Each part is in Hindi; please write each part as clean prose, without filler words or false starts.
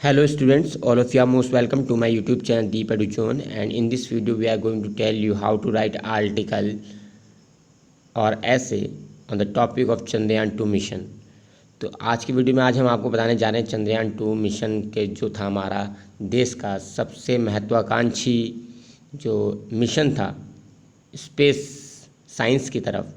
Hello students, all of you are most welcome to my YouTube channel Deep Education, and in this video we are going to tell you how to write article or essay on the topic of Chandrayaan 2 mission. तो आज की वीडियो में आज हम आपको बताने जा रहे हैं चंद्रयान 2 मिशन के जो था हमारा देश का सबसे महत्वाकांक्षी जो मिशन था स्पेस साइंस की तरफ,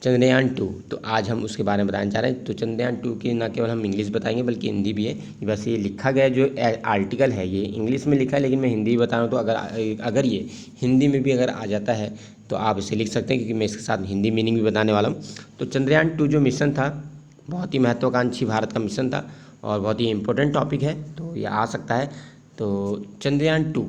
चंद्रयान 2। तो आज हम उसके बारे में बताने जा रहे हैं। तो चंद्रयान 2 की न केवल हम इंग्लिश बताएंगे बल्कि हिंदी भी है। वैसे ये लिखा गया जो आर्टिकल है ये इंग्लिश में लिखा है, लेकिन मैं हिंदी भी बता रहा हूँ। तो अगर ये हिंदी में भी अगर आ जाता है तो आप इसे लिख सकते हैं, क्योंकि मैं इसके साथ हिंदी मीनिंग भी बताने वाला हूँ। तो चंद्रयान 2 जो मिशन था बहुत ही महत्वाकांक्षी भारत का मिशन था और बहुत ही इम्पोर्टेंट टॉपिक है, तो ये आ सकता है। तो Chandrayaan 2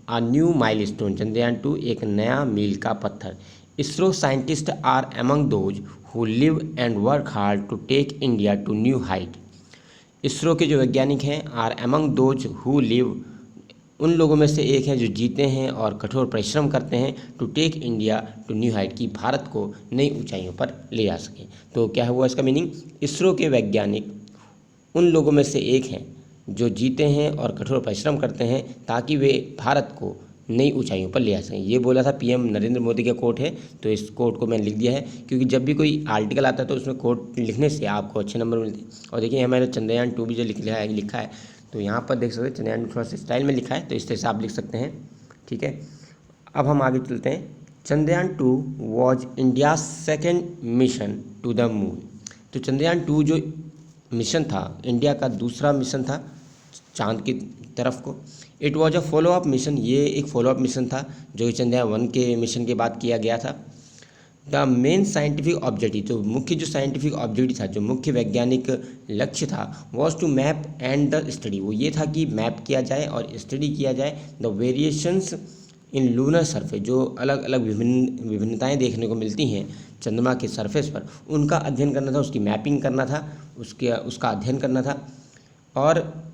a new milestone, Chandrayaan 2 एक नया मील का पत्थर। ISRO scientist are among those who live and work hard to take India to new height. ISRO के जो वैज्ञानिक हैं are among those who live, उन लोगों में से एक हैं जो जीते हैं और कठोर परिश्रम करते हैं to take India to new height, की भारत को नई ऊंचाइयों पर ले जा सके। तो क्या हुआ इसका मीनिंग? इसरो के वैज्ञानिक उन लोगों में से एक हैं जो जीते हैं और कठोर परिश्रम करते हैं ताकि वे भारत को नई ऊंचाइयों पर ले आ सकें। ये बोला था पीएम नरेंद्र मोदी का कोट है, तो इस कोट को मैंने लिख दिया है, क्योंकि जब भी कोई आर्टिकल आता है तो उसमें कोट लिखने से आपको अच्छे नंबर मिलते हैं। और देखिए हमारे चंद्रयान 2 भी जो लिखा है, तो यहाँ पर देख सकते हैं चंद्रयान 2 थोड़ा सा स्टाइल में लिखा है, तो इस तरह से आप लिख सकते हैं। ठीक है, अब हम आगे चलते हैं। Chandrayaan 2 was India second mission to the moon. तो चंद्रयान 2 जो मिशन था इंडिया का दूसरा मिशन था चांद की तरफ को। It was a follow up mission, ये एक फॉलो अप मिशन था जो चंद्रयान 1 के मिशन के बाद किया गया था। द मेन साइंटिफिक ऑब्जेक्टिव, तो मुख्य जो साइंटिफिक ऑब्जेक्टिव था, जो मुख्य वैज्ञानिक लक्ष्य था, was to map and the study, वो ये था कि मैप किया जाए और स्टडी किया जाए the variations in lunar surface, जो अलग अलग विभिन्नताएं देखने को मिलती हैं चंद्रमा के सरफेस पर, उनका अध्ययन करना था, उसकी मैपिंग करना था, उसका अध्ययन करना था। और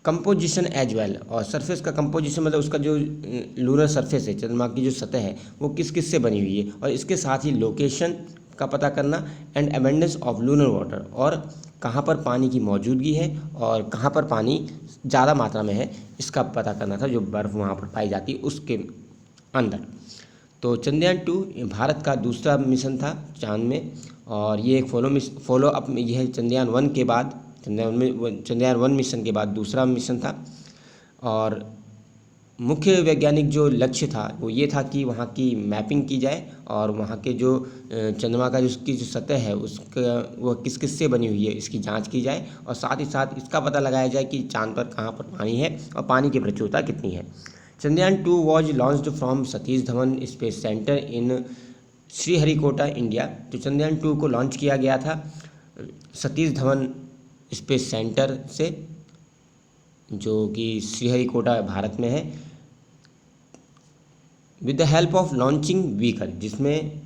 कंपोजिशन एज वेल, और सरफेस का कंपोजिशन मतलब उसका जो लूनर सरफेस है, चंद्रमा की जो सतह है वो किस किस से बनी हुई है, और इसके साथ ही लोकेशन का पता करना and abundance of lunar water, और कहाँ पर पानी की मौजूदगी है और कहाँ पर पानी ज़्यादा मात्रा में है इसका पता करना था, जो बर्फ़ वहाँ पर पाई जाती है उसके अंदर। तो चंद्रयान 2 भारत का दूसरा मिशन था चांद में, और ये एक फॉलो अप, यह है चंद्रयान 1 के बाद, चंद्रयान 1 मिशन के बाद दूसरा मिशन था। और मुख्य वैज्ञानिक जो लक्ष्य था वो ये था कि वहाँ की मैपिंग की जाए और वहाँ के जो चंद्रमा का जिसकी जो सतह है उसका वो किस किस से बनी हुई है इसकी जांच की जाए, और साथ ही साथ इसका पता लगाया जाए कि चांद पर कहाँ पर पानी है और पानी की प्रचुरता कितनी है। Chandrayaan 2 was launched from Satish Dhawan space centre in Sriharikota, India. तो चंद्रयान 2 को लॉन्च किया गया था सतीश धवन स्पेस सेंटर से, जो कि श्रीहरिकोटा भारत में है, with the help of launching vehicle, जिसमें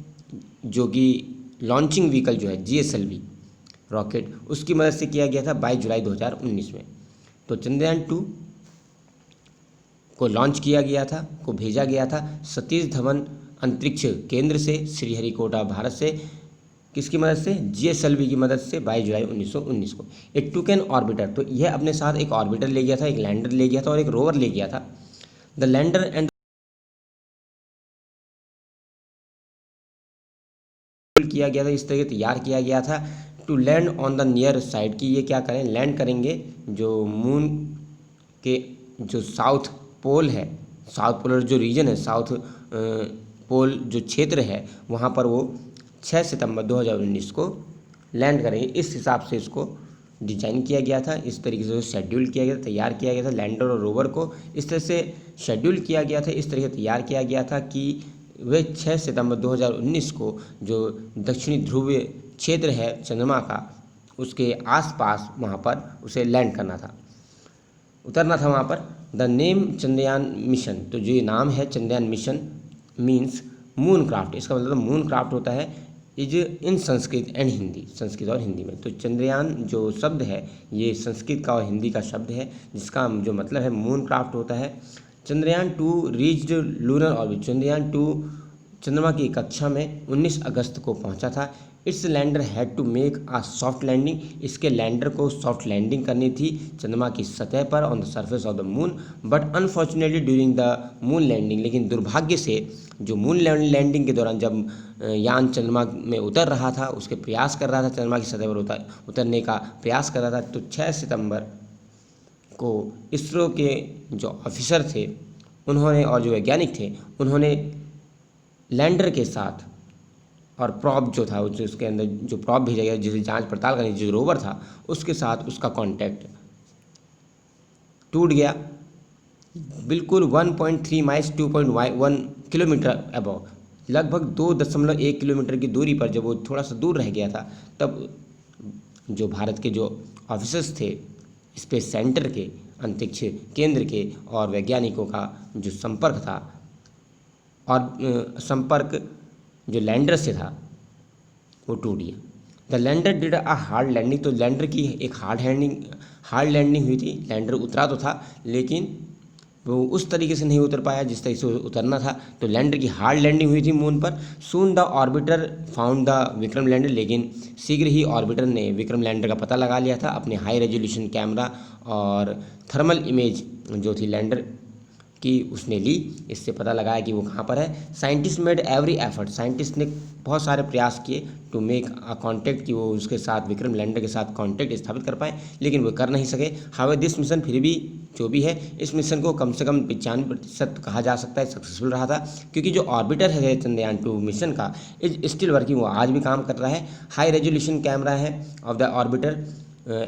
जो कि लॉन्चिंग व्हीकल जो है GSLV रॉकेट, उसकी मदद से किया गया था 22 जुलाई 2019 में। तो चंद्रयान 2 को लॉन्च किया गया था, को भेजा गया था सतीश धवन अंतरिक्ष केंद्र से श्रीहरिकोटा भारत से, किसकी मदद से? GSLV की मदद से 22 जुलाई 1919 को। एक टूक एन ऑर्बिटर, तो यह अपने साथ एक ऑर्बिटर ले गया था, एक लैंडर ले गया था और एक रोवर ले गया था। द लैंडर एंड किया गया था, इस तरह तैयार किया गया था to land on the near side, की ये क्या करें, लैंड करेंगे जो मून के जो साउथ पोल है, साउथ पोलर जो रीजन है, साउथ पोल जो क्षेत्र है, वहाँ पर वो 6 सितंबर 2019 को लैंड करेंगे। इस हिसाब से इसको डिजाइन किया गया था, इस तरीके से शेड्यूल किया गया था, तैयार किया गया था। लैंडर और रोवर को इस तरह से शेड्यूल किया गया था, इस तरह से तैयार किया गया था कि वे 6 सितंबर 2019 को जो दक्षिणी ध्रुवीय क्षेत्र है चंद्रमा का, उसके आसपास वहाँ पर उसे लैंड करना था, उतरना था वहाँ पर। द नेम चंद्रयान मिशन, तो जो ये नाम है Chandrayaan mission means moon craft, इसका मतलब मून क्राफ्ट होता है is in Sanskrit and Hindi, Sanskrit और हिंदी में। तो चंद्रयान जो शब्द है ये संस्कृत का और हिंदी का शब्द है, जिसका जो मतलब है मून क्राफ्ट होता है। Chandrayaan 2 reached lunar orbit, Chandrayaan 2 चंद्रमा की कक्षा में 19 अगस्त को पहुंचा था। Its lander had to make a soft landing, इसके लैंडर को सॉफ्ट लैंडिंग करनी थी चंद्रमा की सतह पर on the surface of the moon, but unfortunately during the moon landing, लेकिन दुर्भाग्य से जो मून लैंडिंग के दौरान जब यान चंद्रमा में उतर रहा था, उसके प्रयास कर रहा था चंद्रमा की सतह पर उतरने का प्रयास कर रहा था, तो 6 सितंबर को इसरो के जो ऑफिसर थे उन्होंने और जो वैज्ञानिक थे उन्होंने लैंडर के साथ और प्रॉब जो था, जो उसके अंदर जो प्रॉब भेजा गया जिसे जांच पड़ताल करनी, जो रोवर था उसके साथ उसका कांटेक्ट टूट गया। बिल्कुल 1.3 माइल्स 2.1 किलोमीटर अबव, लगभग 2.1 किलोमीटर की दूरी पर जब वो थोड़ा सा दूर रह गया था, तब जो भारत के जो ऑफिसर्स थे स्पेस सेंटर के, अंतरिक्ष केंद्र के और वैज्ञानिकों का जो संपर्क था और संपर्क जो लैंडर से था वो टूट गया। The lander did a hard landing, तो लैंडर की एक हार्ड लैंडिंग हुई थी। लैंडर उतरा तो था लेकिन वो उस तरीके से नहीं उतर पाया जिस तरीके से उतरना था, तो लैंडर की हार्ड लैंडिंग हुई थी मून पर। Soon the orbiter found the Vikram lander, लेकिन शीघ्र ही ऑर्बिटर ने विक्रम लैंडर का पता लगा लिया था अपने हाई रेजोल्यूशन कैमरा और थर्मल इमेज जो थी लैंडर कि उसने ली, इससे पता लगाया कि वो कहाँ पर है। Scientist made every effort, scientist ने बहुत सारे प्रयास किए टू मेक अ कॉन्टैक्ट, कि वो उसके साथ विक्रम लैंडर के साथ कॉन्टैक्ट स्थापित कर पाए, लेकिन वो कर नहीं सके। हाउ दिस मिशन, फिर भी जो भी है इस मिशन को कम से कम 95% कहा जा सकता है सक्सेसफुल रहा था, क्योंकि जो ऑर्बिटर है चंद्रयान 2 मिशन का इज स्टिल वर्किंग, वो आज भी काम कर रहा है। हाई रेजोल्यूशन कैमरा है of the orbiter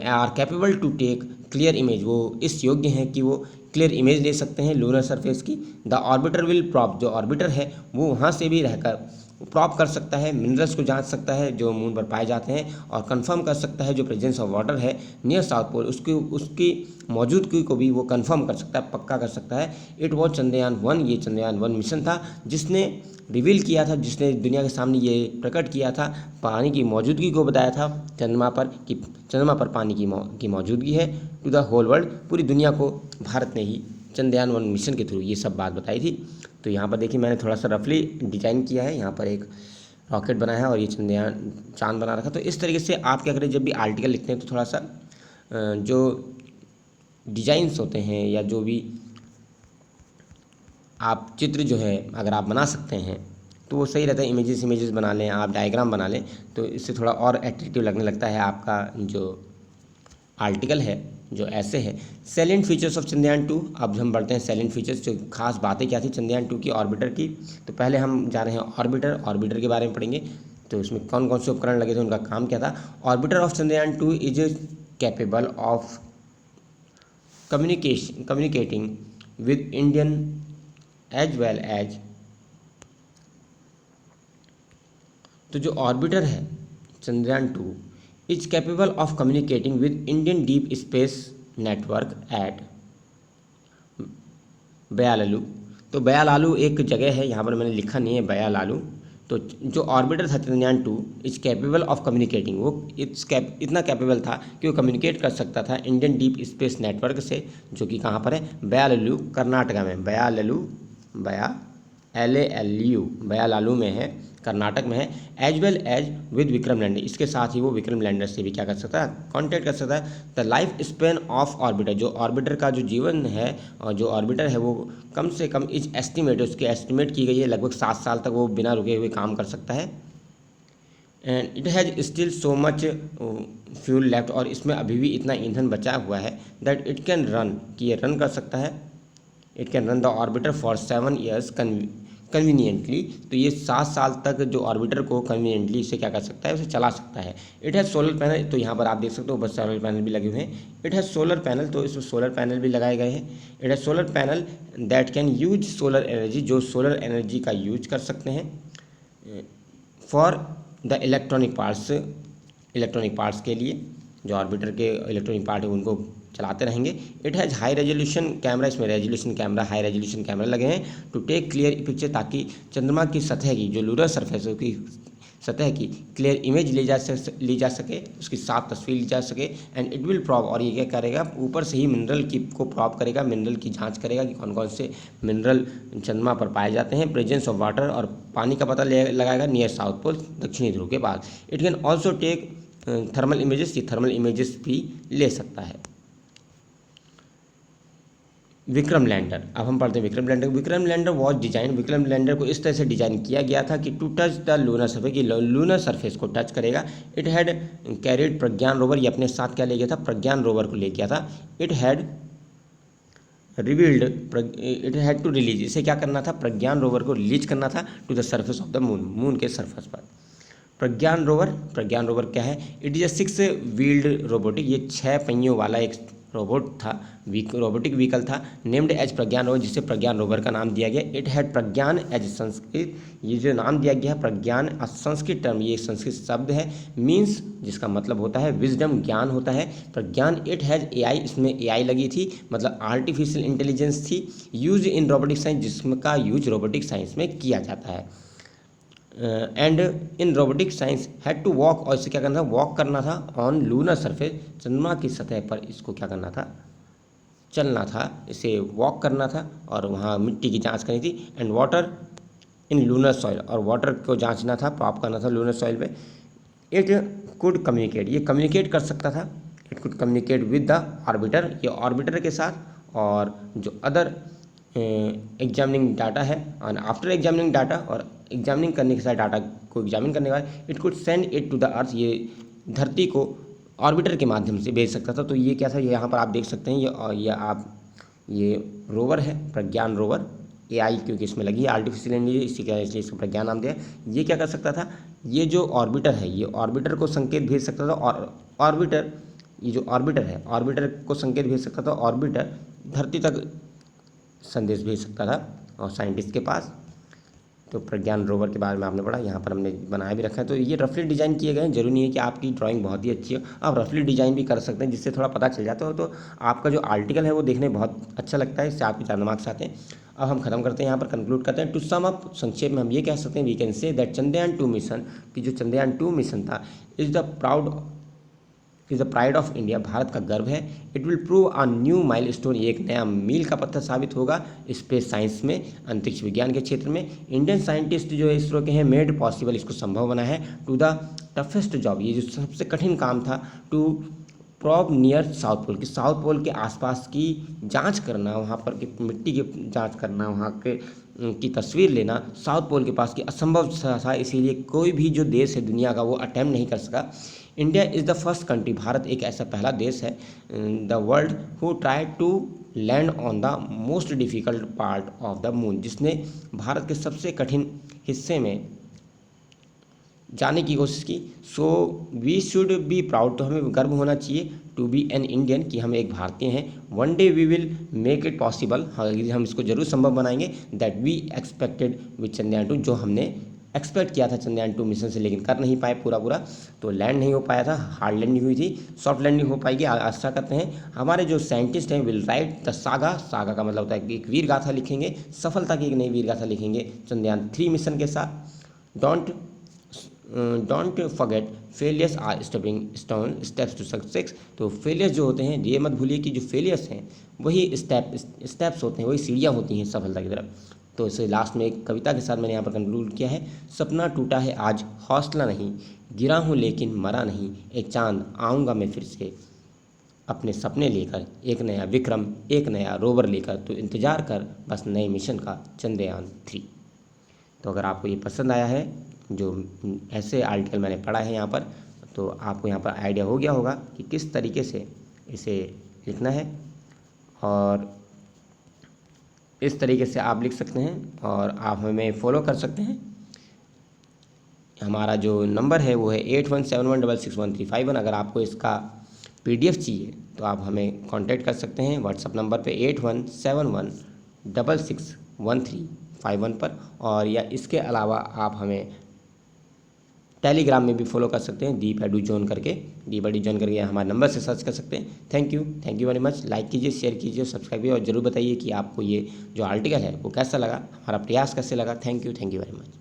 are capable to take clear image, वो इस योग्य हैं कि वो क्लियर इमेज ले सकते हैं लूनर सरफेस की। द ऑर्बिटर विल प्रॉप, जो ऑर्बिटर है वो वहाँ से भी रहकर प्रॉप कर सकता है, मिनरल्स को जांच सकता है जो मून पर पाए जाते हैं और कंफर्म कर सकता है जो प्रेजेंस ऑफ वाटर है नियर साउथ पोल, उसकी मौजूदगी को भी वो कंफर्म कर सकता है, पक्का कर सकता है। इट वॉज चंद्रयान 1, ये चंद्रयान 1 मिशन था जिसने रिवील किया था, जिसने दुनिया के सामने ये प्रकट किया था, पानी की मौजूदगी को बताया था चंद्रमा पर कि चंद्रमा पर पानी की मौजूदगी है टू द होल वर्ल्ड, पूरी दुनिया को भारत ने ही चंद्रयान 1 मिशन के थ्रू ये सब बात बताई थी। तो यहाँ पर देखिए मैंने थोड़ा सा रफली डिजाइन किया है, यहाँ पर एक रॉकेट बना है और ये चंद्रयान चांद बना रखा। तो इस तरीके से आप क्या करें, जब भी आर्टिकल लिखते हैं तो थोड़ा सा जो डिजाइंस होते हैं या जो भी आप चित्र जो है अगर आप बना सकते हैं तो वो सही रहता है। इमेजेस बना लें, आप डायग्राम बना लें तो इससे थोड़ा और एट्रैक्टिव लगने लगता है आपका जो आर्टिकल है, जो ऐसे है। सेलेंट फीचर्स ऑफ चंद्रयान 2, अब हम बढ़ते हैं सेलेंट फीचर्स, जो खास बातें क्या थी चंद्रयान 2 की ऑर्बिटर की। तो पहले हम जा रहे हैं ऑर्बिटर के बारे में पढ़ेंगे। तो इसमें कौन कौन से उपकरण लगे थे, उनका काम क्या था। Orbiter of Chandrayaan 2 is capable of communicating with Indian as well as, तो जो ऑर्बिटर है Chandrayaan 2 is capable of communicating with Indian deep space network at Byalalu. तो बयालालू एक जगह है, यहाँ पर मैंने लिखा नहीं है बयालालू। तो जो ऑर्बिटर था Chandrayaan 2 is capable of communicating, वो इतना कैपेबल था कि वो कम्युनिकेट कर सकता था इंडियन डीप स्पेस नेटवर्क से, जो कि कहाँ पर है, बयालालू कर्नाटका में, बयालालू में है, कर्नाटक में है। As well as with Vikram lander, इसके साथ ही वो विक्रम लैंडर से भी क्या कर सकता है, कॉन्टैक्ट कर सकता है। The life span of orbiter, जो ऑर्बिटर का जो जीवन है और जो ऑर्बिटर है वो कम से कम इज एस्टिमेट, उसकी एस्टिमेट की गई है लगभग 7 साल तक वो बिना रुके हुए काम कर सकता है। And it has still so much fuel left, और इसमें अभी भी इतना ईंधन बचा हुआ है दैट इट कैन रन, कि ये रन कर सकता है। It can run the orbiter for 7 years conveniently, तो ये 7 साल तक जो ऑर्बिटर को कन्वीनियंटली इसे क्या कर सकता है, उसे चला सकता है। इट हैज़ सोलर पैनल, तो यहाँ पर आप देख सकते हो बस सोलर पैनल भी लगे हुए हैं। इट हैज़ सोलर पैनल, तो इसमें सोलर पैनल भी लगाए गए हैं। It has solar panel that can use solar energy, जो सोलर एनर्जी का यूज कर सकते हैं फॉर द इलेक्ट्रॉनिक पार्ट्स के लिए, जो ऑर्बिटर के इलेक्ट्रॉनिक पार्ट है उनको चलाते रहेंगे। It has high resolution camera, इसमें हाई रेजोल्यूशन कैमरा लगे हैं टू टेक क्लियर पिक्चर, ताकि चंद्रमा की सतह की जो लूनर सरफेस है उसकी सतह की क्लियर इमेज ली जा सके, उसकी साफ तस्वीर ली जा सके। एंड इट विल प्रॉब, और ये क्या करेगा, ऊपर से ही मिनरल की को प्रॉब करेगा, मिनरल की जांच करेगा कि कौन कौन से मिनरल चंद्रमा पर पाए जाते हैं। प्रेजेंस ऑफ वाटर, और पानी का पता लगाएगा नियर साउथ पोल, दक्षिणी ध्रुव के पास। It can also take thermal images, ये थर्मल इमेजेस भी ले सकता है। विक्रम लैंडर, अब हम पढ़ते हैं Vikram lander. Vikram lander was design, Vikram lander को इस तरह से डिजाइन किया गया था कि to touch the lunar surface, कि लूनर सरफेस को टच करेगा। It had carried Pragyan rover, ये अपने साथ क्या ले गया था, प्रज्ञान रोवर को ले गया था। It had revealed, it had to release, इसे क्या करना था, प्रज्ञान रोवर को रिलीज करना था to the surface of the moon, moon के सरफेस पर। प्रज्ञान रोवर क्या है, it is a 6 wheeled robotic, ये 6 पहियों वाला एक रोबोट था, रोबोटिक व्हीकल था। नेम्ड एज प्रज्ञान रोवर, जिसे प्रज्ञान रोवर का नाम दिया गया। It had Pragyan as Sanskrit, ये जो नाम दिया गया है प्रज्ञान, संस्कृत टर्म, ये संस्कृत शब्द है। मीन्स, जिसका मतलब होता है विजडम, ज्ञान होता है प्रज्ञान। इट हैज एआई, इसमें एआई लगी थी, मतलब आर्टिफिशियल इंटेलिजेंस थी। यूज इन रोबोटिक साइंस, जिसका यूज रोबोटिक साइंस में किया जाता है। And in robotic science had to walk, और इसे क्या करना था, वॉक करना था ऑन लूनर सरफेस, चंद्रमा की सतह पर इसको क्या करना था, चलना था, इसे वॉक करना था, और वहाँ मिट्टी की जांच करनी थी। And water in lunar soil, और वाटर को जांचना था, प्रॉप करना था लूनर सॉइल पे। इट कुड कम्युनिकेट, ये कम्युनिकेट कर सकता था। It could communicate with the orbiter, ये ऑर्बिटर के साथ, और जो अदर एग्जामिनिंग डाटा है। और आफ्टर एग्जामिनिंग डाटा, और एग्जामिनिंग करने के साथ डाटा को एग्जामिन करने के बाद, it could send it to the earth, ये धरती को ऑर्बिटर के माध्यम से भेज सकता था। तो ये क्या था, ये यहाँ पर आप देख सकते हैं, ये रोवर है, प्रज्ञान रोवर, एआई क्योंकि इसमें लगी है, आर्टिफिशियल इंटेलिजेंस, इसी का इसलिए इसको प्रज्ञान नाम दिया। ये क्या कर सकता था, ये जो ऑर्बिटर है, ये ऑर्बिटर को संकेत भेज सकता था, और ऑर्बिटर, ये जो ऑर्बिटर है, ऑर्बिटर को संकेत भेज सकता था, ऑर्बिटर धरती तक संदेश भेज सकता था और साइंटिस्ट के पास। तो प्रज्ञान रोवर के बारे में आपने पढ़ा, यहाँ पर हमने बनाया भी रखा है। तो ये रफली डिज़ाइन किए गए हैं, जरूरी नहीं है कि आपकी ड्राइंग बहुत ही अच्छी हो, आप रफली डिज़ाइन भी कर सकते हैं, जिससे थोड़ा पता चल जाता हो। तो आपका जो आर्टिकल है वो देखने में बहुत अच्छा लगता है, इससे आपके 4 मार्क्स आते हैं। अब हम खत्म करते हैं, यहाँ पर कंक्लूड करते हैं। टू सम अप, संक्षेप में हम ये कह सकते हैं, we can say that Chandrayaan 2 mission, कि जो चंद्रयान 2 मिशन था, is the pride of India, भारत का गर्व है। It will prove a new milestone, एक नया मील का पत्थर साबित होगा स्पेस साइंस में, अंतरिक्ष विज्ञान के क्षेत्र में। इंडियन साइंटिस्ट जो है इसरो के हैं, मेड पॉसिबल, इसको संभव बना है। टू द टफेस्ट जॉब, ये जो सबसे कठिन काम था, to probe near south pole, कि साउथ पोल के आसपास की जांच करना, वहाँ पर की मिट्टी की जांच करना, वहाँ के की तस्वीर लेना, साउथ पोल के पास की असंभव था। इसीलिए कोई भी जो देश है दुनिया का, वो अटैम्प्ट नहीं कर सका। India is the first country, भारत एक ऐसा पहला देश है the world who try to land on the most difficult part of the moon, जिसने भारत के सबसे कठिन हिस्से में जाने की कोशिश की। So we should be proud, तो हमें गर्व होना चाहिए, टू बी एन इंडियन, कि हम एक भारतीय हैं। One day we will make it possible, हम इसको जरूर संभव बनाएंगे। That we expected with Chandrayaan 2, जो हमने एक्सपेक्ट किया था चंद्रयान 2 मिशन से, लेकिन कर नहीं पाए पूरा, तो लैंड नहीं हो पाया था, हार्ड लैंडिंग हुई थी, सॉफ्ट लैंडिंग हो पाएगी, आशा करते हैं। हमारे जो साइंटिस्ट हैं will write the saga, saga का मतलब होता है कि एक वीर गाथा लिखेंगे, सफलता की एक नई वीर गाथा लिखेंगे चंद्रयान 3 मिशन के साथ। Don't forget failures are stepping stone steps to success, तो फेलियर्स जो होते हैं, ये मत भूलिए कि जो फेलियर्स हैं वही स्टेप्स होते हैं, वही सीढ़ियाँ होती हैं सफलता की तरफ। तो इसे लास्ट में एक कविता के साथ मैंने यहाँ पर कंक्लूड किया है। सपना टूटा है आज हौसला नहीं, गिरा हूँ लेकिन मरा नहीं, एक चांद आऊँगा मैं फिर से अपने सपने लेकर, एक नया विक्रम, एक नया रोवर लेकर, तो इंतज़ार कर बस नए मिशन का, चंद्रयान 3। तो अगर आपको ये पसंद आया है, जो ऐसे आर्टिकल मैंने पढ़ा है यहाँ पर, तो आपको यहाँ पर आइडिया हो गया होगा कि किस तरीके से इसे लिखना है, और इस तरीके से आप लिख सकते हैं, और आप हमें फॉलो कर सकते हैं। हमारा जो नंबर है वो है 8171661351। अगर आपको इसका PDF चाहिए तो आप हमें कांटेक्ट कर सकते हैं व्हाट्सअप नंबर पे 8171661351 पर, और या इसके अलावा आप हमें टेलीग्राम में भी फॉलो कर सकते हैं, दीप एडू जोन करके, दीप एडू जोन करके हमारे नंबर से सर्च कर सकते हैं। Thank you very much. Like कीजिए, शेयर कीजिए, सब्सक्राइब कीजिए, और ज़रूर बताइए कि आपको ये जो आर्टिकल है वो कैसा लगा, हमारा प्रयास कैसे लगा। Thank you very much.